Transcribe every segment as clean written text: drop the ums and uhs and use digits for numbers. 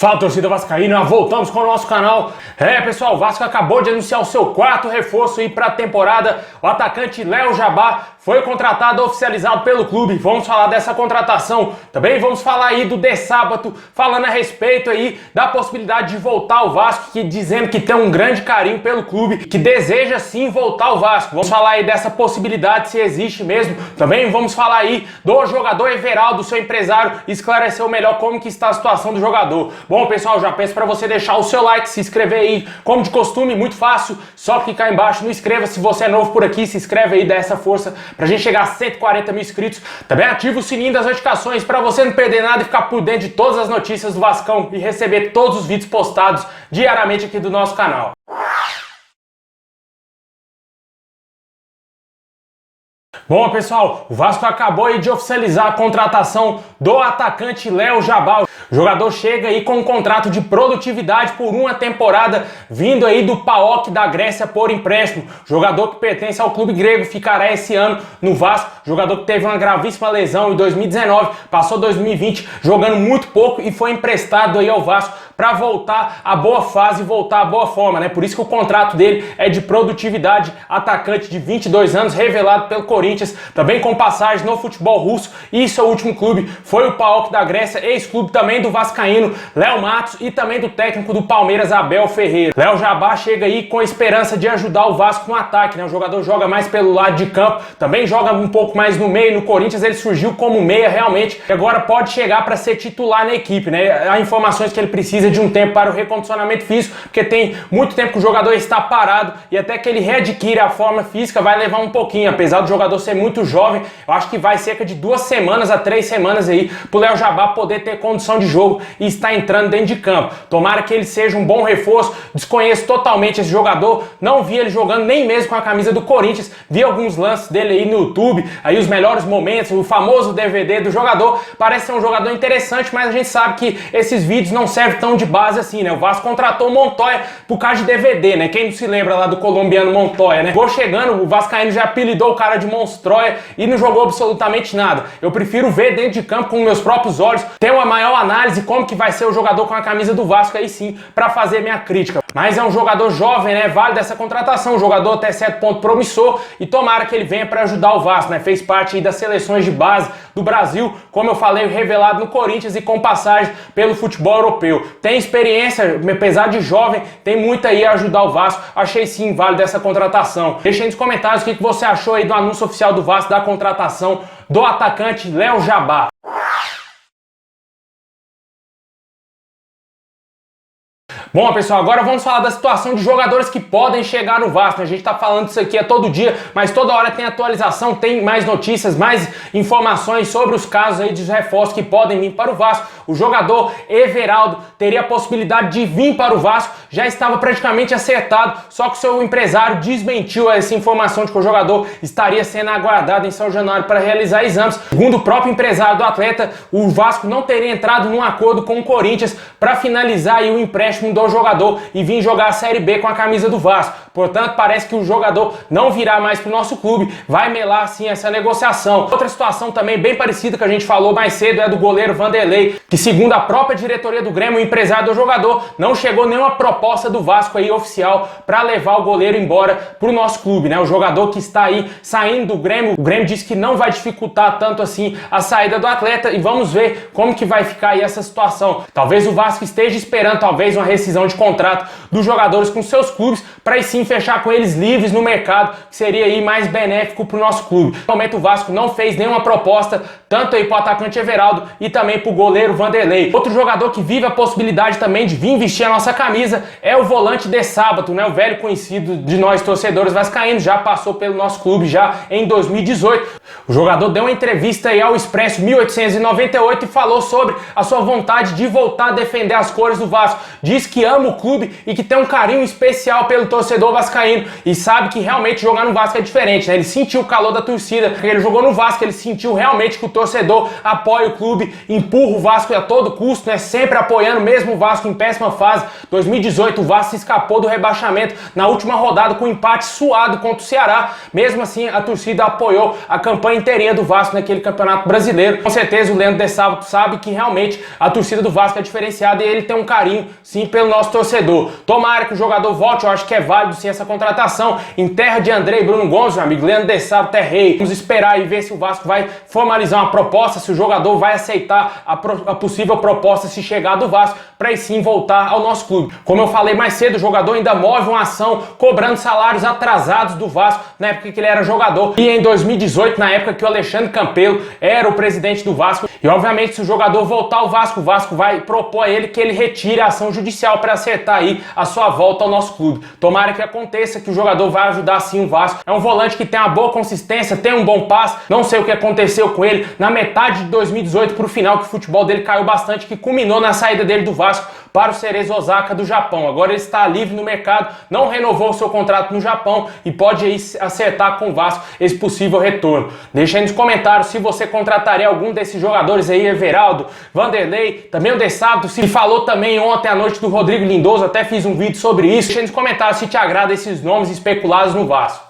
Fala, torcida vascaína, voltamos com o nosso canal. Pessoal, o Vasco acabou de anunciar o seu quarto reforço aí para a temporada. O atacante Léo Jabá foi contratado, oficializado pelo clube. Vamos falar dessa contratação. Também vamos falar aí do De Sábato, falando a respeito aí da possibilidade de voltar ao Vasco, dizendo que tem um grande carinho pelo clube, que deseja sim voltar ao Vasco. Vamos falar aí dessa possibilidade, se existe mesmo. Também vamos falar aí do jogador Everaldo, seu empresário, esclareceu melhor como que está a situação do jogador. Bom, pessoal, já peço para você deixar o seu like, se inscrever aí, como de costume, muito fácil, só clicar aí embaixo no inscreva. Se você é novo por aqui, se inscreve aí, dá essa força pra gente chegar a 140 mil inscritos. Também ativa o sininho das notificações para você não perder nada e ficar por dentro de todas as notícias do Vascão e receber todos os vídeos postados diariamente aqui do nosso canal. Bom, pessoal, o Vasco acabou aí de oficializar a contratação do atacante Léo Jabá. O jogador chega aí com um contrato de produtividade por uma temporada, vindo aí do PAOK da Grécia por empréstimo. Jogador que pertence ao clube grego, ficará esse ano no Vasco. Jogador que teve uma gravíssima lesão em 2019, passou 2020 jogando muito pouco e foi emprestado aí ao Vasco para voltar à boa fase e voltar à boa forma, né? Por isso que o contrato dele é de produtividade, atacante de 22 anos, revelado pelo Corinthians, também com passagem no futebol russo, e seu último clube foi o PAOK da Grécia, ex-clube também do vascaíno Léo Matos e também do técnico do Palmeiras, Abel Ferreira. Léo Jabá chega aí com a esperança de ajudar o Vasco no ataque, né? O jogador joga mais pelo lado de campo, também joga um pouco mais no meio. No Corinthians ele surgiu como meia realmente, e agora pode chegar para ser titular na equipe, né? Há informações que ele precisa de um tempo para o recondicionamento físico, porque tem muito tempo que o jogador está parado e até que ele readquire a forma física vai levar um pouquinho, apesar do jogador ser muito jovem. Eu acho que vai cerca de 2 semanas a 3 semanas aí pro Léo Jabá poder ter condição de jogo e estar entrando dentro de campo. Tomara que ele seja um bom reforço. Desconheço totalmente esse jogador, não vi ele jogando nem mesmo com a camisa do Corinthians, vi alguns lances dele aí no YouTube, aí os melhores momentos, o famoso DVD do jogador. Parece ser um jogador interessante, mas a gente sabe que esses vídeos não servem tão de base assim, né? O Vasco contratou o Montoya por causa de DVD, né? Quem não se lembra lá do colombiano Montoya, né? Vou chegando, o vascaíno já apelidou o cara de Monstroia e não jogou absolutamente nada. Eu prefiro ver dentro de campo com meus próprios olhos, ter uma maior análise como que vai ser o jogador com a camisa do Vasco aí sim, pra fazer minha crítica. Mas é um jogador jovem, né? Vale dessa contratação, um jogador até certo ponto promissor, e tomara que ele venha para ajudar o Vasco, né? Fez parte aí das seleções de base do Brasil, como eu falei, revelado no Corinthians e com passagem pelo futebol europeu. Tem experiência, apesar de jovem, tem muito aí a ajudar o Vasco. Achei sim válido essa contratação. Deixa aí nos comentários o que você achou aí do anúncio oficial do Vasco da contratação do atacante Léo Jabá. Bom, pessoal, agora vamos falar da situação de jogadores que podem chegar no Vasco. A gente tá falando disso aqui todo dia, mas toda hora tem atualização, tem mais notícias, mais informações sobre os casos aí de reforços que podem vir para o Vasco. O jogador Everaldo teria a possibilidade de vir para o Vasco, já estava praticamente acertado, só que o seu empresário desmentiu essa informação de que o jogador estaria sendo aguardado em São Januário para realizar exames. Segundo o próprio empresário do atleta, o Vasco não teria entrado num acordo com o Corinthians para finalizar aí o empréstimo do jogador e vir jogar a Série B com a camisa do Vasco. Portanto, parece que o jogador não virá mais para o nosso clube, vai melar sim essa negociação. Outra situação também bem parecida que a gente falou mais cedo é do goleiro Vanderlei, que segundo a própria diretoria do Grêmio, o empresário do jogador, não chegou nenhuma proposta do Vasco aí oficial para levar o goleiro embora para o nosso clube, né? O jogador que está aí saindo do Grêmio, o Grêmio disse que não vai dificultar tanto assim a saída do atleta, e vamos ver como que vai ficar aí essa situação. Talvez o Vasco esteja esperando talvez uma rescisão de contrato dos jogadores com seus clubes, para aí sim fechar com eles livres no mercado, que seria aí mais benéfico para o nosso clube. No momento o Vasco não fez nenhuma proposta, tanto aí para o atacante Everaldo e também para o goleiro Vanderlei. Outro jogador que vive a possibilidade também de vir vestir a nossa camisa é o volante De Sábato, né? O velho conhecido de nós torcedores vascaínos, já passou pelo nosso clube já em 2018. O jogador deu uma entrevista aí ao Expresso 1898 e falou sobre a sua vontade de voltar a defender as cores do Vasco. Diz que ama o clube e que tem um carinho especial pelo torcedor vascaíno e sabe que realmente jogar no Vasco é diferente, né? Ele sentiu o calor da torcida, ele jogou no Vasco, ele sentiu realmente que o torcedor apoia o clube, empurra o Vasco a todo custo, né? Sempre apoiando mesmo o Vasco em péssima fase. 2018 2018 o Vasco escapou do rebaixamento na última rodada com um empate suado contra o Ceará. Mesmo assim, a torcida apoiou a campanha inteirinha do Vasco naquele campeonato brasileiro. Com certeza o Leandro de Sábado sabe que realmente a torcida do Vasco é diferenciada e ele tem um carinho, sim, pelo nosso torcedor. Tomara que o jogador volte, eu acho que é válido sim essa contratação. Em terra de André e Bruno Gomes, meu amigo, Leandro de Sábado é rei. Vamos esperar e ver se o Vasco vai formalizar uma proposta, se o jogador vai aceitar a possível proposta se chegar do Vasco, para aí sim voltar ao nosso clube. Como eu falei mais cedo, o jogador ainda move uma ação cobrando salários atrasados do Vasco na época que ele era jogador. E em 2018, na época que o Alexandre Campelo era o presidente do Vasco. E obviamente, se o jogador voltar ao Vasco, o Vasco vai propor a ele que ele retire a ação judicial para acertar aí a sua volta ao nosso clube. Tomara que aconteça, que o jogador vai ajudar sim o Vasco. É um volante que tem uma boa consistência, tem um bom passe. Não sei o que aconteceu com ele na metade de 2018 pro final, que o futebol dele caiu bastante, que culminou na saída dele do Vasco para o Cerezo Osaka do Japão. Agora ele está livre no mercado, não renovou o seu contrato no Japão e pode aí acertar com o Vasco esse possível retorno. Deixa aí nos comentários se você contrataria algum desses jogadores aí, Everaldo, Vanderlei, também o De Sábado, se falou também ontem à noite do Rodrigo Lindoso, até fiz um vídeo sobre isso. Deixa aí nos comentários se te agrada esses nomes especulados no Vasco.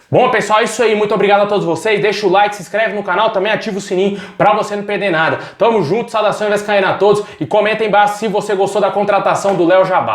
Bom, pessoal, é isso aí. Muito obrigado a todos vocês. Deixa o like, se inscreve no canal, também ativa o sininho pra você não perder nada. Tamo junto, saudações vascaínas a todos e comenta aí embaixo se você gostou da contratação do Léo Jabá.